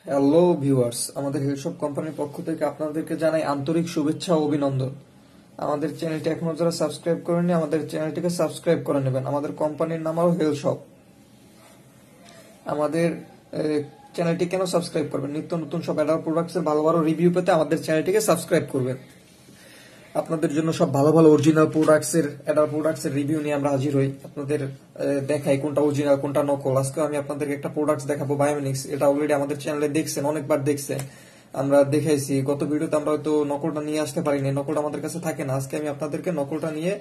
Hello viewers, আমাদের হেলশপ কোম্পানির পক্ষ থেকে আপনাদেরকে জানাই আন্তরিক শুভেচ্ছা ও অভিনন্দন। আমাদের চ্যানেলটি এখনো যারা সাবস্ক্রাইব করেননি, আমাদের চ্যানেলটিকে সাবস্ক্রাইব করে নেবেন। আমাদের কোম্পানির নাম হলো হেলশপ। আমাদের চ্যানেলটি কেন সাবস্ক্রাইব করবেন? নিত্য নতুন সব অ্যাডাল্ট প্রোডাক্টস এর ভালো ভালো রিভিউ পেতে আমাদের চ্যানেলটিকে সাবস্ক্রাইব করবেন। আপনাদের জন্য সব ভালো ভালো অরিজিনাল প্রোডাক্টস এর অ্যাডাল্ট প্রোডাক্টস এর রিভিউ নিয়ে আমরা হাজির হই। আপনাদের দেখাই কোনটা অরিজিনাল কোনটা নকল। আজকে আমি আপনাদেরকে একটা প্রোডাক্টস দেখাবো, বায়োমিনিক্স। এটা অলরেডি আমাদের চ্যানেলে দেখছেন, অনেকবার দেখছেন, আমরা দেখাইছি। গত ভিডিওতে আমরা হয়তো নকলটা নিয়ে আসতে পারিনি, নকলটা আমাদের কাছে থাকে না। আজকে আমি আপনাদেরকে নকলটা নিয়ে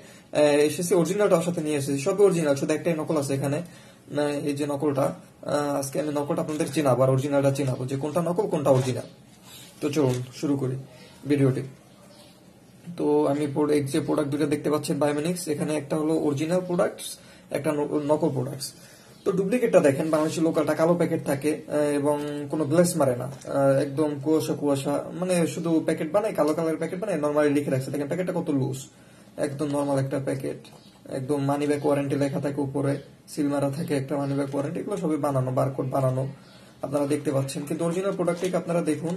এসেছি, অরিজিনালটার সাথে নিয়ে এসেছি। সবই অরিজিনাল, শুধু একটাই নকল আছে এখানে। এই যে নকলটা, আজকে আমি নকলটা আপনাদের চেনাবো আর অরিজিনালটা চেনাবো, যে কোনটা নকল কোনটা অরিজিনাল। তো চলুন শুরু করি ভিডিওটি। তো আমি যে প্রোডাক্ট দুটো দেখতে পাচ্ছেন বায়োমিনিক্স, এখানে একটা হলো অরিজিনাল প্রোডাক্টস, একটা নকল প্রোডাক্টস। তো ডুপ্লিকেটটা দেখেন, বাংলাদেশের লোকালটা কালো প্যাকেট থাকে এবং কোনো গ্লেস মারে না, একদম কুয়াশা কুয়াশা, মানে শুধু প্যাকেট বানায়, কালো কালার প্যাকেট বানায়, নর্মালি লিখে রাখছে। দেখেন প্যাকেটটা কত লুজ, একদম নর্মাল একটা প্যাকেট। একদম মানি ব্যাক ওয়ারেন্টি লেখা থাকে উপরে, সিল মারা থাকে একটা মানি ব্যাক ওয়ারেন্টি। এগুলো সবই বানানো, বারকোড বানানো, আপনারা দেখতে পাচ্ছেন। কিন্তু অরিজিনাল প্রোডাক্টটিকে আপনারা দেখুন,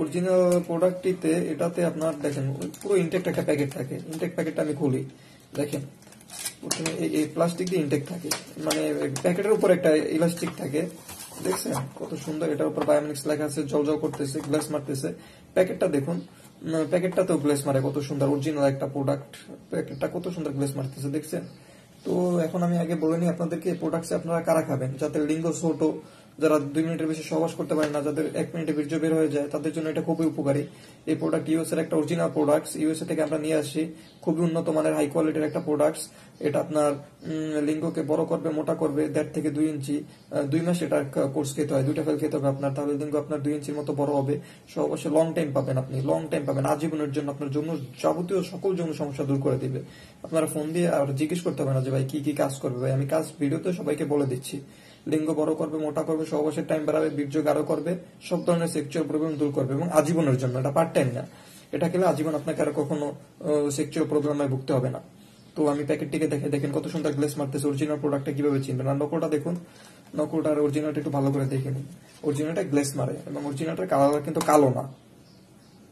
অরিজিনাল প্রোডাক্টটিতে এটাতে আপনার দেখেন পুরো ইনটেক্ট একটা প্যাকেট থাকে। ইনটেক্ট প্যাকেটটা আমি খুলি, দেখেন প্রথমে এই প্লাস্টিক দিয়ে ইনটেক্ট থাকে, মানে প্যাকেটের উপর একটা ইলাস্টিক থাকে, দেখছেন কত সুন্দর। এটার উপর বায়োমিনিক্স লেখা আছে, জল করতেছে, গ্লাস মারতেছে। প্যাকেটটা দেখুন, প্যাকেটটাতেও গ্লাস মারে, কত সুন্দর অরিজিনাল একটা প্রোডাক্ট। প্যাকেটটা কত সুন্দর গ্লাস মারতেছে, দেখছেন। তো এখন আমি আগে বলে নিই আপনাদেরকে, প্রোডাক্টস আপনারা কারা খাবেন, যাদের লিঙ্গ ছোট, যারা 2 মিনিটের বেশি সহবাস করতে পারেন না, যাদের 1 মিনিটে বীর্য বের হয়ে যায়, তাদের জন্য এটা খুবই উপকারী। এই প্রোডাক্ট ইউএস এর একটা অরিজিনাল প্রোডাক্টস, ইউএসএ থেকে আমরা নিয়ে আসি। খুবই উন্নত মানের হাই কোয়ালিটির একটা প্রোডাক্টস। এটা আপনার লিঙ্গকে বড় করবে, মোটা করবে 1.5 থেকে 2 ইঞ্চি। 2 মাস এটা কোর্স খেতে হয়, 2টা ফেল খেতে হবে আপনার, তাহলে লিঙ্গ আপনার 2 ইঞ্চির মতো বড় হবে। অবশ্যই লং টাইম পাবেন, আপনি লং টাইম পাবেন, আজীবনের জন্য আপনার জন্য যাবতীয় সকল যৌন সমস্যা দূর করে দিবে। আপনারা ফোন দিয়ে আর জিজ্ঞেস করতে হবে না যে ভাই কি কি কাজ করবে। ভাই আমি কাজ ভিডিওতে সবাইকে বলে দিচ্ছি। লিঙ্গ বড় করবে, মোটা করবে, সহবাসের টাইম বাড়াবে, বীর্য গাঢ় করবে, সব ধরনের সেক্সুয়াল প্রবলেম দূর করবে, এবং আজীবনের জন্য। এটা পার্ট টাইম না, এটা খেলে আজীবন আপনাকে আর কখনো সেক্সুয়াল প্রবলেমে ভুগতে হবে না। তো আমি প্যাকেটটিকে দেখেন কত সুন্দর গ্লেস মারতেছে। অরিজিনাল প্রোডাক্টটা কিভাবে চিনবেন, আর নকলটা দেখুন, নকলটা আর অরিজিনালটা একটু ভালো করে দেখে নিন। অরিজিনালটা গ্লেস মারে এবং অরিজিনালটার কালার কিন্তু কালো না।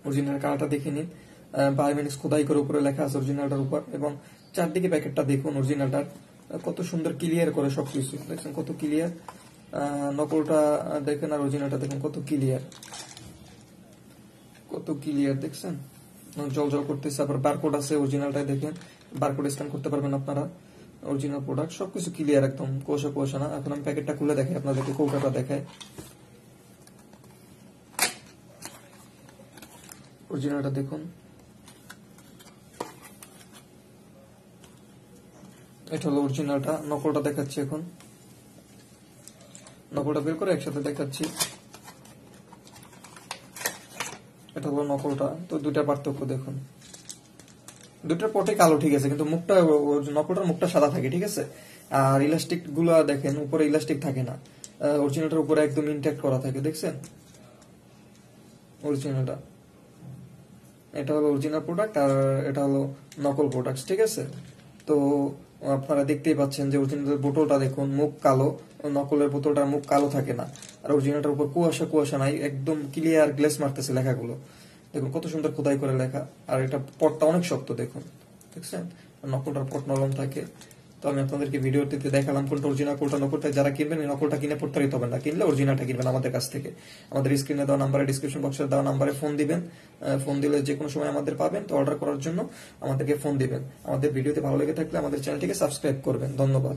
অরিজিনাল কালারটা দেখে নিন, বায়োমিনিক্স খোদাই করে উপরে লেখা আছে অরিজিনালটার উপর। এবং চারদিকে প্যাকেটটা দেখুন, অরিজিনালটার কত সুন্দর ক্লিয়ার করে সবকিছু, দেখছেন কত ক্লিয়ার। নকলটা দেখেন আর অরিজিনালটা দেখেন কত ক্লিয়ার, কত ক্লিয়ার, দেখছেন জল করতেছে। আবার বারকোড আছে, অরিজিনালটাই দেখেন, বারকোড স্ক্যান করতে পারবেন আপনারা। অরিজিনাল প্রোডাক্ট, সবকিছু ক্লিয়ার, একদম কুয়াশা কুয়াশা না। এখন আমি প্যাকেটটা খুলে দেখাই আপনাদেরকে, কৌটাটা দেখায়। অরিজিনালটা দেখুন, এটা হলো অরিজিনালটা। নকলটা দেখাচ্ছি এখন, নকলটা বের করে একসাথে দেখাচ্ছি। এটা হলো নকলটা। তো দুইটা পার্থক্য দেখুন, দুটার পটে কালো, ঠিক আছে, কিন্তু মুখটা, নকলটার মুখটা সাদা থাকে, ঠিক আছে। আর ইলাস্টিক গুলা দেখেন, উপরে ইলাস্টিক থাকে না, অরিজিনালটার উপরে একদম ইনট্যাক্ট করা থাকে, দেখছেন অরিজিনালটা। এটা হলো অরিজিনাল প্রোডাক্ট আর এটা হলো নকল প্রোডাক্ট, ঠিক আছে। তো আপনারা দেখতেই পাচ্ছেন যে অরিজিনাল বোতলটা দেখুন, মুখ কালো, নকলের বোতলটার মুখ কালো থাকে না। আর অরিজিনালটার উপর কুয়াশা কুয়াশা নাই, একদম ক্লিয়ার গ্লেস মারতেছে লেখাগুলো। দেখুন কত সুন্দর খোদাই করে লেখা। আর এটা পটটা অনেক শক্ত, দেখুন, দেখছেন। নকলটার পট নরম থাকে। তো আমি আপনাদেরকে ভিডিওতে দেখালাম কোনটা অরিজিনাল কোনটা নকল। যারা কিনবেন এই নকলটা কিনে প্রতারিত হবেন না, কিনলে অরিজিনালটা কিনবেন আমাদের কাছ থেকে। আমাদের স্ক্রিনে দেওয়া নাম্বারে, ডিসক্রিপশন বক্সে দেওয়া নাম্বারে ফোন দিবেন। ফোন দিলে যে কোনো সময় আমাদের পাবেন। তো অর্ডার করার জন্য আমাদেরকে ফোন দিবেন। আমাদের ভিডিওতে ভালো লেগে থাকলে আমাদের চ্যানেলটিকে সাবস্ক্রাইব করবেন। ধন্যবাদ।